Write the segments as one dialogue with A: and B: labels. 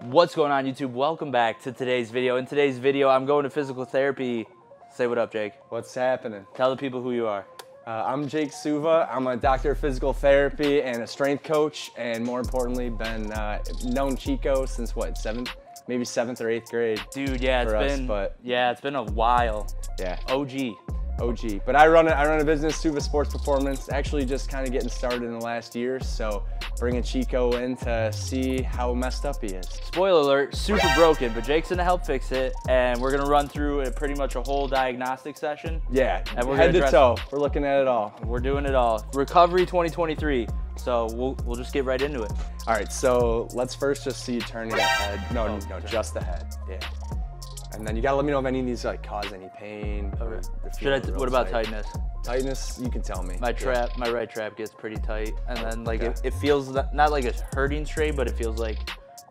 A: What's going on, YouTube? Welcome back to today's video. In today's video, I'm going to physical therapy. Say what up, Jake.
B: What's happening?
A: Tell the people who you are.
B: I'm Jake Suva. I'm a doctor of physical therapy and a strength coach, and more importantly, been known Chico since what, maybe seventh or eighth grade.
A: Dude, yeah, it's been a while.
B: Yeah.
A: OG.
B: But I run a business, Suva Sports Performance. Actually, just kind of getting started in the last year, so bringing Chico in to see how messed up he is.
A: Spoiler alert, super broken, but Jake's gonna help fix it, and we're gonna run through pretty much a whole diagnostic session.
B: Yeah,
A: and we're
B: head to toe. We're looking at it all.
A: We're doing it all. Recovery 2023. So we'll just get right into it.
B: All right, so let's first just see you turn your head. No, just the head. Yeah. And then you gotta let me know if any of these cause any pain.
A: Okay. What about tightness?
B: Tightness, you can tell me.
A: My right trap gets pretty tight, and then like it feels not like it's hurting straight, but it feels like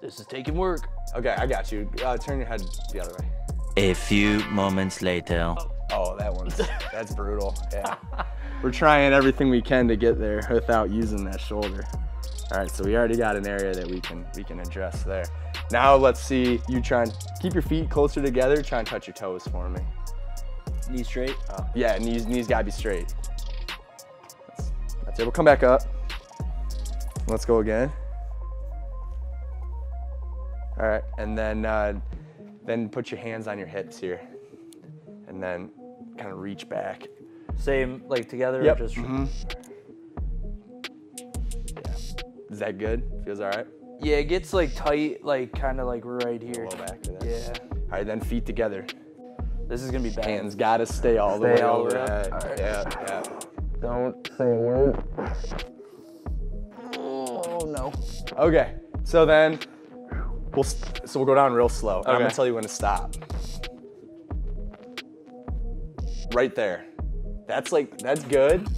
A: this is taking work.
B: Okay, I got you. Turn your head the other way.
C: A few moments later.
B: Oh, that's brutal. Yeah. We're trying everything we can to get there without using that shoulder. All right, so we already got an area that we can address there. Now let's see you try and keep your feet closer together. Try and touch your toes for me.
A: Knees straight?
B: Yeah, knees gotta be straight. That's it. We'll come back up. Let's go again. All right, and then put your hands on your hips here, and then kind of reach back.
A: Same, like together?
B: Yep.
A: Or just...
B: Yeah. Is that good? Feels all right?
A: Yeah, it gets like tight, like kind of like right here.
B: Low back to that.
A: Yeah.
B: All right, then feet together.
A: This is gonna be bad.
B: Hands gotta stay all the way overhead.
A: Right.
B: Yeah. Don't say a word. Oh no. Okay, so then we'll go down real slow. Okay. I'm gonna tell you when to stop. Right there. That's good.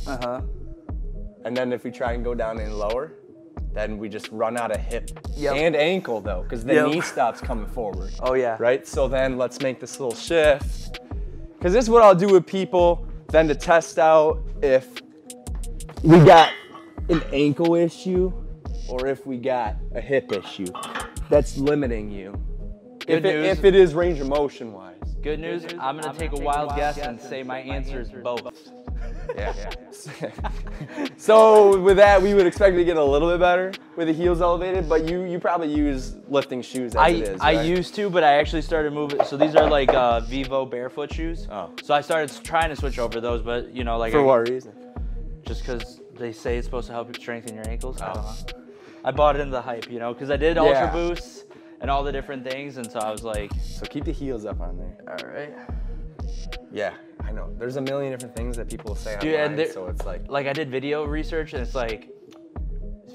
B: And then if we try and go down and lower, then we just run out of hip and ankle though, because the knee stops coming forward.
A: Oh yeah.
B: Right? So then let's make this little shift. Because this is what I'll do with people then to test out if we got an ankle issue or if we got a hip issue that's limiting you. If it is range of motion wise.
A: Good news, I'm gonna take a wild guess and say my answer is both.
B: Yeah. So with that, we would expect to get a little bit better with the heels elevated, but you probably use lifting shoes as it is, right?
A: I used to, but I actually started moving. So these are like Vivo barefoot shoes. Oh. So I started trying to switch over those, but you know, like
B: for what reason?
A: Just because they say it's supposed to help you strengthen your ankles. I don't know. I bought into the hype, you know, because I did Ultra Boosts and all the different things, and so I was like.
B: So keep the heels up on there.
A: All right.
B: Yeah. I know. There's a million different things that people say online, so it's like
A: I did video research, and it's like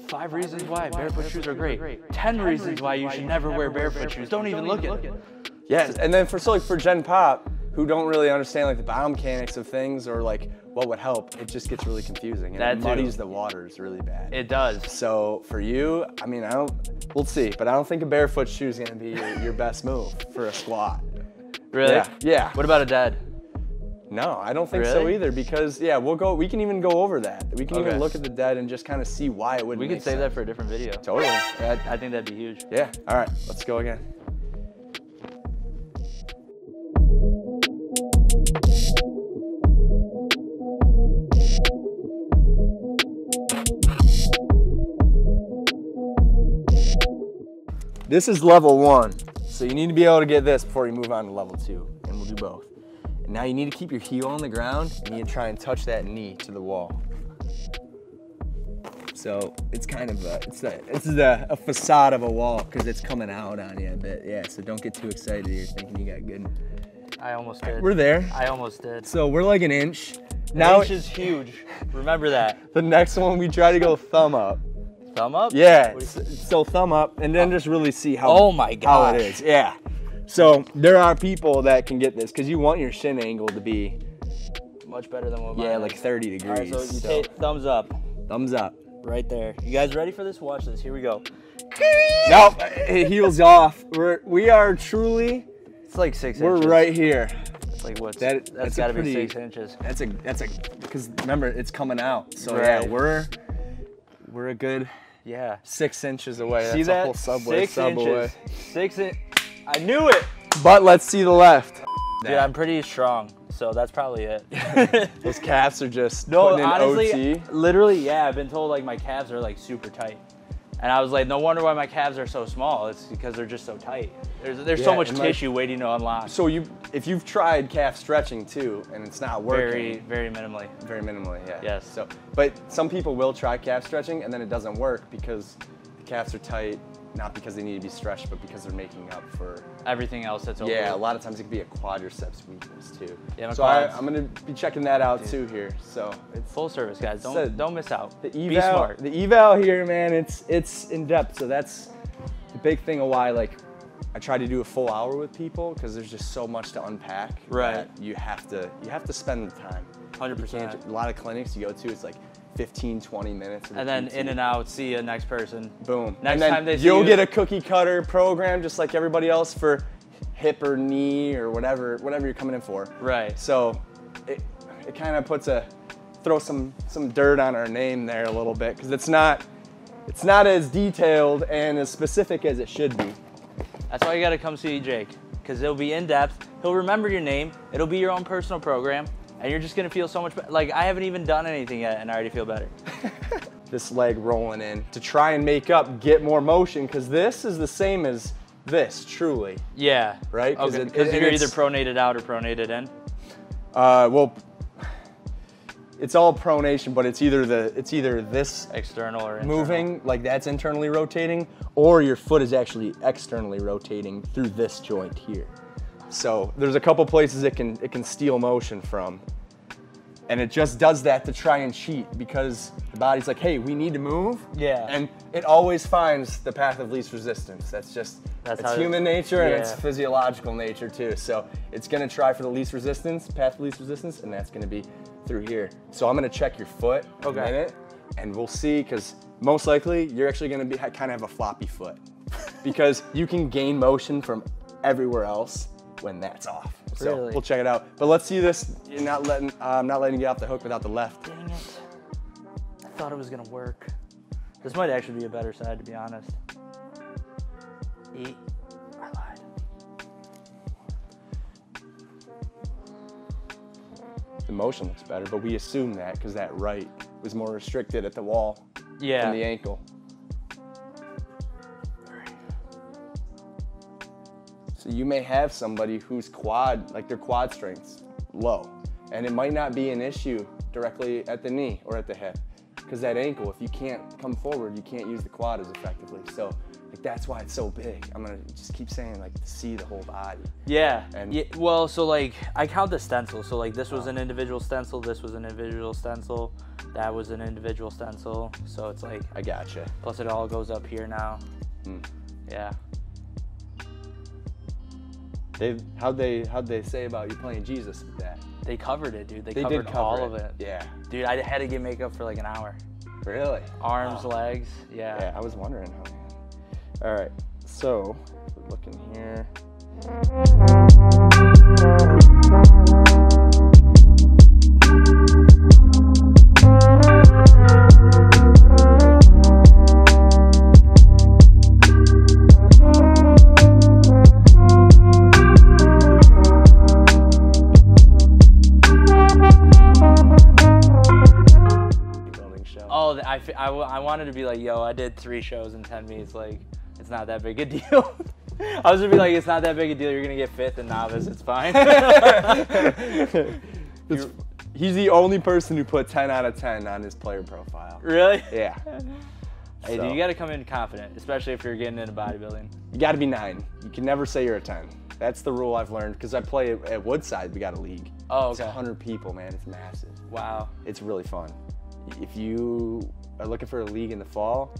A: 5 reasons why barefoot shoes are great. 10 reasons why you should never wear barefoot shoes. Don't even look at it.
B: Yes, and then for Gen Pop, who don't really understand like the biomechanics of things or like what would help, it just gets really confusing and it muddies the waters really bad.
A: It does.
B: So for you, I mean, we'll see, but I don't think a barefoot shoe is gonna be your best move for a squat.
A: Really?
B: Yeah.
A: What about a dead?
B: No, I don't think so either, because we can even go over that. We can even look at the dead and just kind of see why it wouldn't
A: We could save that for a different video.
B: Totally.
A: I think that'd be huge.
B: Yeah, all right, let's go again. This is level 1, so you need to be able to get this before you move on to level 2, and we'll do both. Now you need to keep your heel on the ground and you need to try and touch that knee to the wall. So it's kind of a facade of a wall because it's coming out on you a bit. Yeah, so don't get too excited. You're thinking you got good.
A: I almost did.
B: We're there.
A: I almost did.
B: So we're like an inch.
A: Now an inch is huge. Remember that.
B: The next one we try to go thumb up.
A: Thumb up?
B: Yeah. So thumb up and then just really see how how it is. Yeah. So there are people that can get this because you want your shin angle to be
A: much better than what mine is.
B: Like 30 degrees.
A: All right, so you take thumbs up.
B: Thumbs up.
A: Right there. You guys ready for this? Watch this. Here we go.
B: Nope. Heels off. We are truly.
A: It's like 6 inches.
B: We're right here.
A: It's like what? That's got to be 6 inches.
B: That's a because remember it's coming out. So
A: right.
B: yeah, we're a good
A: Yeah.
B: 6 inches away.
A: See
B: That's
A: that?
B: a whole subway.
A: 6 inches.
B: Subway.
A: 6 inches. I knew it.
B: But let's see the left.
A: Dude, I'm pretty strong, so that's probably it.
B: Those calves are just
A: No,
B: putting in
A: honestly,
B: OT.
A: literally, yeah, I've been told like my calves are like super tight. And I was like, no wonder why my calves are so small. It's because they're just so tight. There's so
B: Yeah,
A: much
B: and, like,
A: tissue waiting to unlock.
B: So if you've tried calf stretching too, and it's not working,
A: Very minimally.
B: very minimally, yeah.
A: Yes.
B: So, but some people will try calf stretching, and then it doesn't work because the calves are tight, not because they need to be stretched, but because they're making up for.
A: Everything else that's over.
B: Yeah, a lot of times it can be a quadriceps weakness too.
A: Yeah, my
B: so
A: quads.
B: I'm gonna be checking that out too here. So it's
A: Full service, guys.
B: So
A: Don't miss out.
B: the
A: Be
B: eval.
A: smart.
B: The eval here, man, it's in depth. So that's the big thing of why like I try to do a full hour with people because there's just so much to unpack.
A: Right.
B: That you have to spend the time.
A: 100%.
B: A lot of clinics you go to, it's like 15, 20 minutes.
A: And then in and out, see you next person.
B: boom.
A: Next
B: and then
A: time they see
B: you'll
A: you-
B: get a cookie cutter program just like everybody else for hip or knee or whatever you're coming in for.
A: Right.
B: So it kind of throws some dirt on our name there a little bit because it's not as detailed and as specific as it should be.
A: That's why you gotta come see Jake, because it'll be in depth. He'll remember your name. It'll be your own personal program, and you're just gonna feel so much better. Like I haven't even done anything yet, and I already feel better.
B: This leg rolling in to try and get more motion because this is the same as this, truly.
A: Yeah.
B: Right?
A: Okay.
B: and
A: Because you're either
B: it's-
A: pronated out or pronated in.
B: Well, it's all pronation, but it's either this
A: External or internal.
B: moving, like that's internally rotating, or your foot is actually externally rotating through this joint here. So there's a couple places it can steal motion from. And it just does that to try and cheat because the body's like, hey, we need to move.
A: Yeah.
B: And it always finds the path of least resistance. That's
A: That's
B: it's
A: how it-
B: human nature and it's
A: yeah.
B: physiological nature too. So it's gonna try for the least resistance, path of least resistance, and that's gonna be through here. So I'm gonna check your foot in a minute and we'll see, because most likely you're actually gonna be kind of have a floppy foot because you can gain motion from everywhere else when that's off. So
A: Really?
B: we'll check it out. But let's see this. You're not letting you get off the hook without the left.
A: Dang it. I thought it was gonna work. This might actually be a better side, to be honest. I lied.
B: The motion looks better, but we assume that because that right was more restricted at the wall
A: Yeah.
B: than the ankle. So you may have somebody whose their quad strength's low, and it might not be an issue directly at the knee or at the hip, because that ankle, if you can't come forward, you can't use the quad as effectively. So like that's why it's so big. I'm gonna just keep saying like to see the whole body.
A: Yeah.
B: And-
A: Yeah. Well, so like I count the stencil. So like this was an individual stencil. This was an individual stencil. That was an individual stencil. So it's like
B: I gotcha.
A: plus it all goes up here now. Yeah.
B: How'd they say about you playing Jesus with that?
A: They covered it, dude. They
B: They
A: covered
B: did cover
A: all of it.
B: Yeah.
A: Dude, I had to get makeup for like an hour.
B: Really?
A: Arms, legs. Yeah.
B: Yeah, I was wondering how. All right, so we're looking here. Building show.
A: Oh, I wanted to be like, yo, I did 3 shows in 10 minutes. Like, it's not that big a deal. I was gonna be like, it's not that big a deal. You're gonna get 5th and novice. It's fine.
B: He's the only person who put 10 out of 10 on his player profile.
A: Really?
B: Yeah.
A: Hey,
B: So,
A: dude, you gotta come in confident, especially if you're getting into bodybuilding.
B: you got to be 9. You can never say you're a 10. That's the rule I've learned because I play at Woodside. We got a league.
A: Oh,
B: It's
A: okay.
B: 100 people, man. It's massive.
A: Wow.
B: It's really fun. If you are looking for a league in the fall,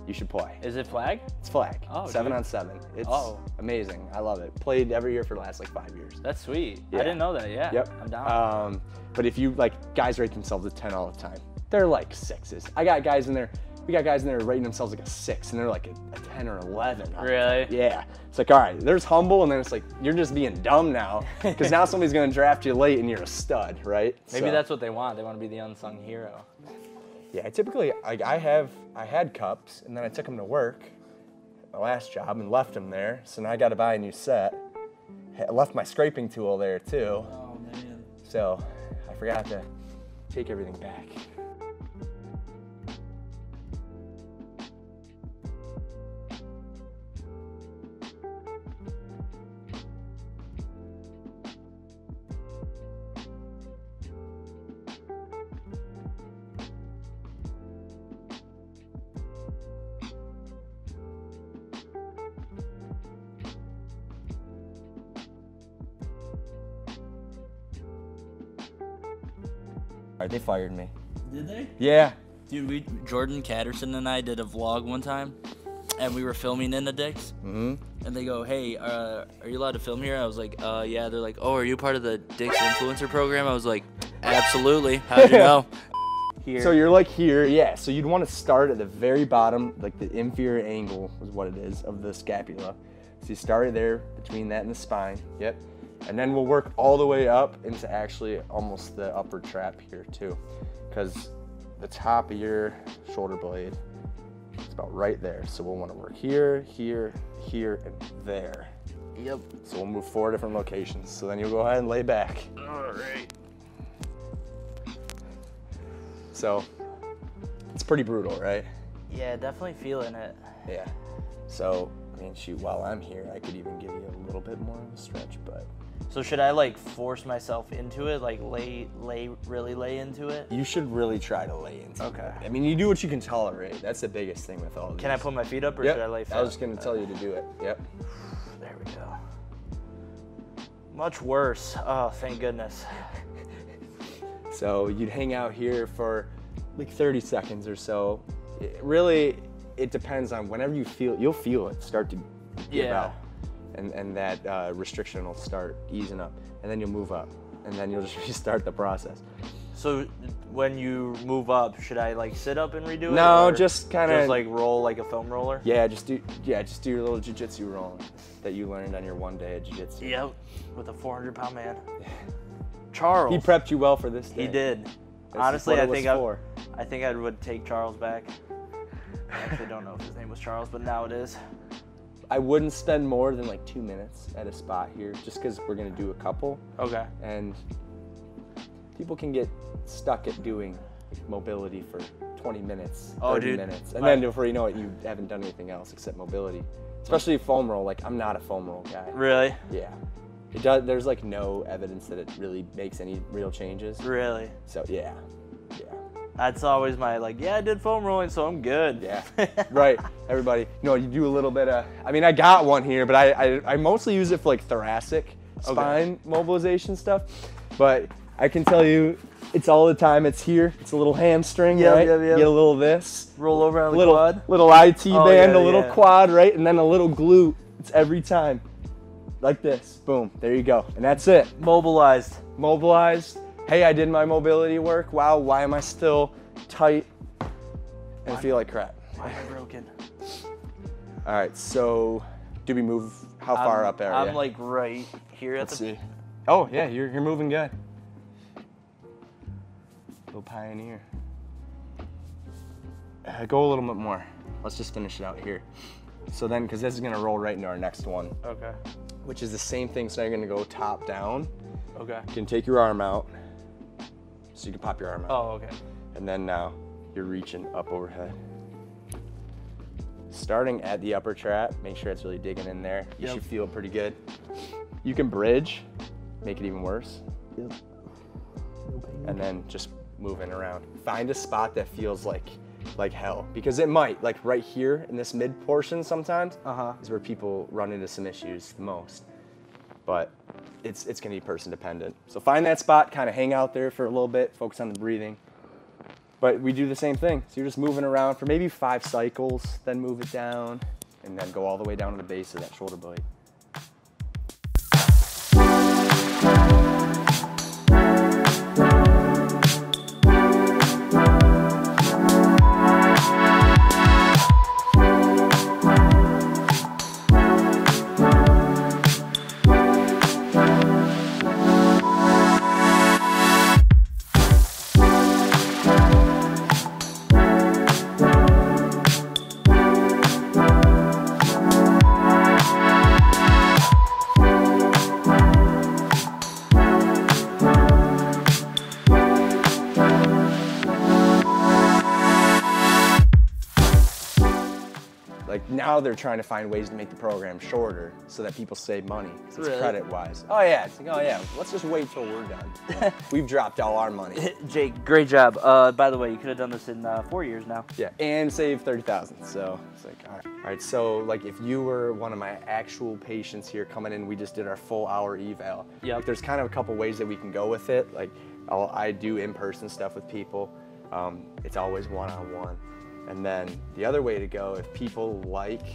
B: you should play.
A: Is it flag?
B: It's flag.
A: Oh,
B: 7
A: dude.
B: on 7. It's
A: Oh.
B: amazing. I love it. Played every year for the last like 5 years.
A: That's sweet.
B: Yeah.
A: I didn't know that. Yeah.
B: Yep.
A: I'm down.
B: But if you guys rate themselves a 10 all the time. They're like 6s. I got guys in there. We got guys in there rating themselves like a 6, and they're like a 10 or 11.
A: Really?
B: Yeah. It's like, all right, there's humble, and then it's like, you're just being dumb now. Because now somebody's going to draft you late, and you're a stud, right?
A: Maybe
B: So,
A: that's what they want. They want to be the unsung hero.
B: Yeah, I had cups, and then I took them to work, my last job, and left them there. So now I got to buy a new set. I left my scraping tool there too.
A: Oh man.
B: So I forgot to take everything back. All right, they fired me.
A: Did they?
B: Yeah.
A: Dude, Jordan Catterson and I did a vlog one time, and we were filming in the Dicks.
B: Mm-hmm.
A: And they go, hey, are you allowed to film here? I was like, yeah. They're like, oh, are you part of the Dicks influencer program? I was like, absolutely. How'd you know? Here.
B: So you're like here, yeah. So you'd want to start at the very bottom, like the inferior angle is what it is of the scapula. So you start there between that and the spine. Yep. And then we'll work all the way up into actually almost the upper trap here too, because the top of your shoulder blade is about right there. So we'll want to work here, here, here, and there.
A: Yep.
B: So we'll move 4 different locations. So then you'll go ahead and lay back.
A: All right.
B: So it's pretty brutal, right?
A: Yeah, definitely feeling it.
B: Yeah. So, I mean, shoot, while I'm here, I could even give you a little bit more of a stretch, but.
A: So should I like force myself into it, like really lay into it?
B: You should really try to lay into it.
A: Okay.
B: I mean, you do what you can tolerate. That's the biggest thing with all of this.
A: Can I put my feet up or
B: Yep.
A: should I lay flat?
B: I was just going to tell you to do it. Yep.
A: There we go. Much worse. Oh, thank goodness.
B: So you'd hang out here for like 30 seconds or so. It depends on whenever you'll feel it start to give out. And that restriction will start easing up. And then you'll move up. And then you'll just restart the process.
A: So when you move up, should I like sit up and redo it?
B: No,
A: or
B: just kind of
A: like roll like a foam roller?
B: Yeah, just do your little jiu-jitsu roll that you learned on your one day at jiu-jitsu.
A: Yep, with a 400-pound man. Charles.
B: He prepped you well for this day.
A: He did.
B: This
A: Honestly,
B: is
A: I
B: what it was
A: think I would take Charles back. I actually don't know if his name was Charles, but now it is.
B: I wouldn't spend more than like 2 minutes at a spot here, just because we're gonna do a couple.
A: Okay.
B: And people can get stuck at doing mobility for 20 minutes, 30 minutes, and then before you know it, you haven't done anything else except mobility. Especially foam roll. Like, I'm not a foam roll guy.
A: Really?
B: Yeah. It does. There's like no evidence that it really makes any real changes.
A: Really?
B: So yeah.
A: That's always my like, yeah, I did foam rolling, so I'm good.
B: Yeah, right. Everybody, you do a little bit of, I mean, I got one here, but I mostly use it for like thoracic spine mobilization stuff. But I can tell you, it's all the time. It's here. It's a little hamstring, right?
A: Yep.
B: Get a little this.
A: Roll over on the quad.
B: Little IT band,
A: yeah,
B: a little quad, right? And then a little glute. It's every time. Like this. Boom. There you go. And that's it.
A: Mobilized.
B: Hey, I did my mobility work. Wow, why am I still tight and feel like crap?
A: Why am I broken?
B: All right, so do we move? How far up are you?
A: I'm like right here at
B: Let's see. Oh yeah, you're moving good. Little pioneer. Go a little bit more. Let's just finish it out here. So then, because this is gonna roll right into our next one.
A: Okay.
B: Which is the same thing. So now you're gonna go top down.
A: Okay.
B: You can take your arm out. So you can pop your arm out.
A: Oh, okay.
B: And then now you're reaching up overhead. Starting at the upper trap, make sure it's really digging in there. You should feel pretty good. You can bridge, make it even worse.
A: Yep.
B: And then just moving around. Find a spot that feels like hell, because it might, like right here in this mid portion sometimes, is where people run into some issues the most. But it's gonna be person dependent. So find that spot, kind of hang out there for a little bit, focus on the breathing. But we do the same thing. So you're just moving around for maybe 5 cycles, then move it down, and then go all the way down to the base of that shoulder blade. now they're trying to find ways to make the program shorter so that people save money. It's
A: Really?
B: credit-wise. Oh yeah, it's like, oh yeah, let's just wait till we're done. We've dropped all our money.
A: Jake, great job. By the way, you could have done this in 4 years now.
B: Yeah, and save 30,000. So it's like, all right. All right, so like if you were one of my actual patients here coming in, we just did our full hour eval.
A: Yep.
B: Like, there's kind of a couple ways that we can go with it. Like I do in-person stuff with people. It's always one-on-one. And then the other way to go, if people like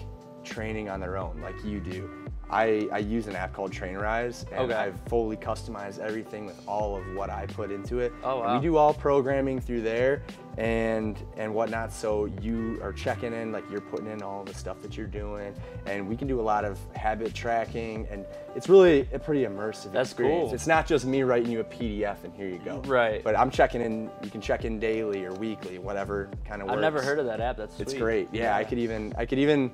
B: training on their own, like you do, I use an app called Trainerize, and
A: Okay.
B: I've fully customized everything with all of what I put into it.
A: Oh, wow.
B: And we do all programming through there and whatnot, so you are checking in, like you're putting in all the stuff that you're doing, and we can do a lot of habit tracking, and it's really a pretty immersive
A: That's
B: experience.
A: cool.
B: It's not just me writing you a PDF and here you go.
A: Right.
B: But I'm checking in, you can check in daily or weekly, whatever kind of works.
A: I've never heard of that app. That's sweet.
B: It's great. Yeah, I could even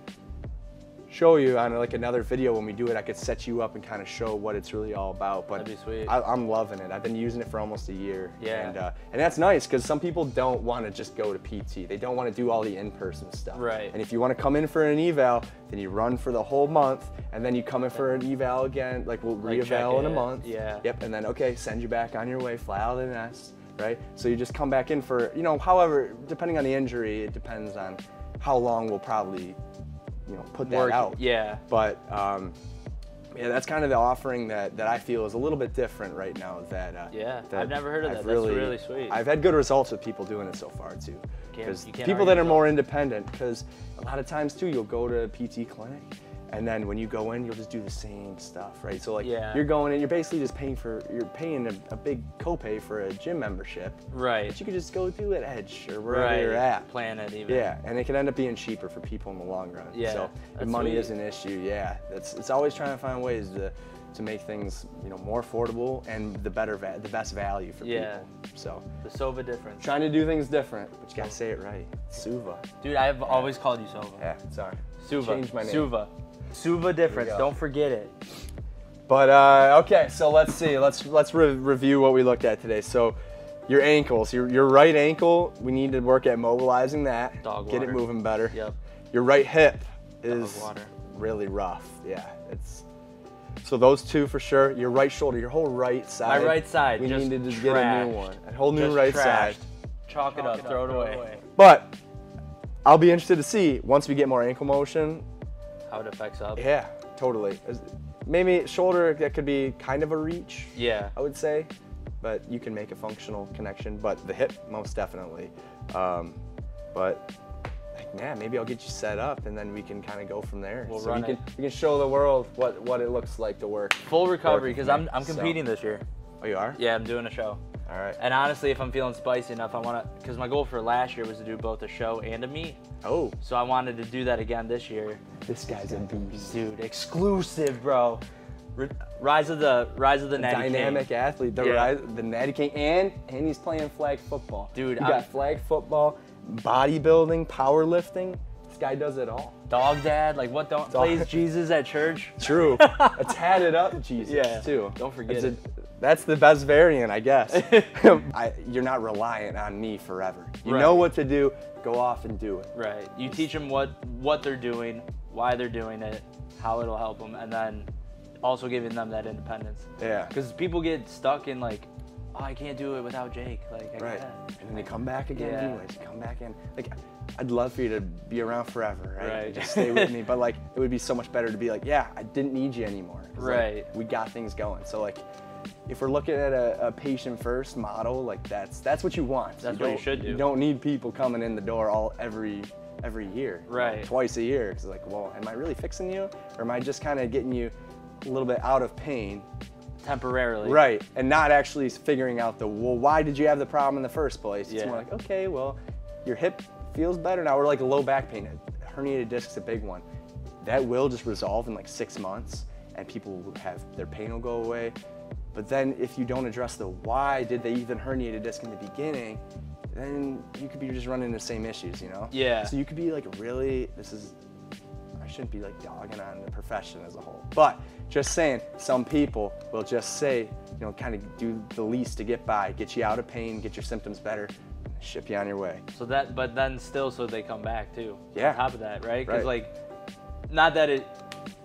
B: show you on like another video when we do it. I could set you up and kind of show what it's really all about. But
A: That'd be sweet.
B: I'm loving it. I've been using it for almost a year.
A: Yeah.
B: And that's nice because some people don't want to just go to PT. They don't want to do all the in-person stuff.
A: Right.
B: And if you want to come in for an eval, then you run for the whole month, and then you come in for an eval again. Like we'll
A: Like check
B: re-eval in a
A: it.
B: month.
A: Yeah.
B: Yep. And then okay, send you back on your way. Fly out of the nest. Right. So you just come back in for, however, depending on the injury, it depends on how long we'll probably put that
A: Work.
B: out.
A: Yeah.
B: But yeah, that's kind of the offering that I feel is a little bit different right now.
A: Yeah,
B: that
A: I've never heard of
B: I've
A: that. That's really sweet.
B: I've had good results with people doing it so far too. Because
A: you can't
B: people
A: argue
B: that are
A: with
B: more independent, because a lot of times too, you'll go to a PT clinic, and then when you go in, you'll just do the same stuff, right? So like
A: Yeah.
B: you're going in, you're basically just paying a big copay for a gym membership.
A: Right.
B: But you could just go do it at Edge or wherever you're at.
A: Plan it even.
B: Yeah, and it can end up being cheaper for people in the long run.
A: Yeah,
B: So if
A: that's
B: money
A: sweet.
B: is an issue, yeah, it's always trying to find ways to make things more affordable and the best value for
A: Yeah.
B: people. So
A: The Sova difference.
B: trying to do things different, but you gotta say it right. Suva.
A: Dude, I've always called you Sova.
B: Yeah, sorry.
A: Suva.
B: Changed my name.
A: Suva difference.
B: go.
A: Don't forget it.
B: But okay, so let's see. Let's review what we looked at today. So your ankles, your right ankle, we need to work at mobilizing that.
A: Dog
B: Get
A: water.
B: it moving better.
A: Yep.
B: Your right hip is
A: water.
B: really rough. Yeah, so those two for sure. Your right shoulder, your whole right side.
A: My right side,
B: We
A: just
B: need to just get a new
A: trashed.
B: one. A whole new
A: Just
B: right
A: trashed.
B: side.
A: Chalk it up, throw it away.
B: But I'll be interested to see once we get more ankle motion.
A: How it affects up.
B: Yeah, totally. Maybe shoulder, that could be kind of a reach.
A: Yeah.
B: I would say, but you can make a functional connection. But the hip, most definitely. But man, maybe I'll get you set up, and then we can kind of go from there.
A: We'll
B: so
A: run
B: we can show the world what it looks like to work.
A: Full recovery, because I'm
B: So-
A: competing this year.
B: Oh, you are?
A: Yeah, I'm doing a show.
B: All right.
A: And honestly, if I'm feeling spicy enough, I want to, because my goal for last year was to do both a show and a meet.
B: Oh,
A: So I wanted to do that again this year.
B: this guy's a beast.
A: Dude, exclusive, bro. Rise of the Natty King.
B: Dynamic athlete,
A: Yeah.
B: the Natty King, and he's playing flag football.
A: Dude,
B: you
A: I'm-
B: got flag football, bodybuilding, powerlifting. This guy does it all.
A: Dog dad, like what don't plays Jesus at church?
B: True. A tatted up Jesus
A: Yeah,
B: too.
A: don't forget
B: That's That's the best variant, I guess. You're not reliant on me forever. You
A: Right.
B: know what to do. Go off and do it.
A: Right. You teach them what they're doing, why they're doing it, how it'll help them, and then also giving them that independence.
B: Yeah.
A: Because people get stuck in like, oh, I can't do it without Jake. Like, I
B: Right.
A: can't.
B: And then they come back again
A: Yeah.
B: anyways. Come back in. Like, I'd love for you to be around forever, right?
A: Right.
B: Just stay with me. But like, it would be so much better to be like, yeah, I didn't need you anymore. 'Cause, like,
A: Right.
B: we got things going. So like, if we're looking at a patient first model, like that's what you want.
A: That's what you
B: don't-
A: should do.
B: You don't need people coming in the door every year.
A: Right.
B: Twice a year. Because like, well, am I really fixing you? Or am I just kind of getting you a little bit out of pain?
A: Temporarily.
B: Right, and not actually figuring out why did you have the problem in the first place? It's
A: Yeah.
B: more like, okay, well, your hip feels better now, or like a low back pain, a herniated disc's a big one. That will just resolve in like 6 months, and people will their pain will go away. But then if you don't address the why did they even herniate a disc in the beginning, then you could be just running the same issues, you know?
A: Yeah.
B: So you could be like, really, I shouldn't be like dogging on the profession as a whole. But just saying, some people will just say, kind of do the least to get by, get you out of pain, get your symptoms better, ship you on your way.
A: So but then still, so they come back too.
B: Yeah.
A: On top of that, right? Because
B: Right.
A: like, not that it,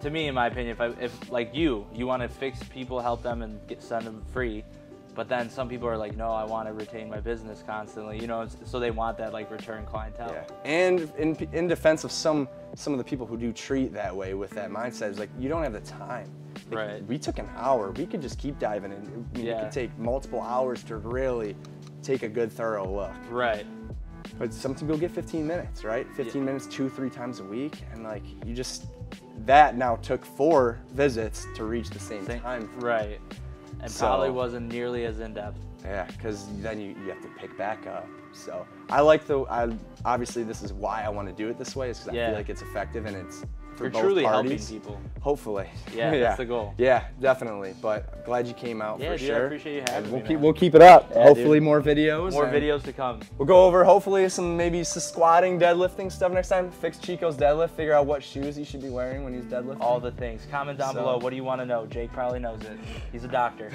A: to me, in my opinion, if like you want to fix people, help them, and send them free, but then some people are like, no, I want to retain my business constantly, you know, so they want that like return clientele.
B: Yeah. And in defense of some of the people who do treat that way with that mindset, is like, you don't have the time. Like,
A: Right.
B: we took an hour. We could just keep diving in. I mean,
A: Yeah.
B: It could take multiple hours to really take a good, thorough look.
A: Right.
B: But some people get 15 minutes, right? 15 minutes 2-3 times a week, and like that now took 4 visits to reach the same time.
A: Right. And
B: So-
A: probably wasn't nearly as in depth.
B: Yeah, because then you have to pick back up. So I like obviously this is why I want to do it this way, is because I
A: Yeah.
B: feel like it's effective and it's for
A: You're
B: both
A: truly
B: parties.
A: helping people.
B: Hopefully.
A: Yeah, that's the goal.
B: Yeah, definitely. But I'm glad you came out
A: Yeah,
B: for
A: dude,
B: sure.
A: I appreciate you having
B: And
A: me, man.
B: we'll keep it up.
A: Yeah,
B: Hopefully
A: dude.
B: more videos.
A: More
B: and
A: videos to come.
B: We'll go over hopefully some squatting, deadlifting stuff next time. Fix Chico's deadlift. Figure out what shoes he should be wearing when he's deadlifting.
A: All the things. Comment down
B: So-
A: below. What do you want to know? Jake probably knows it. He's a doctor.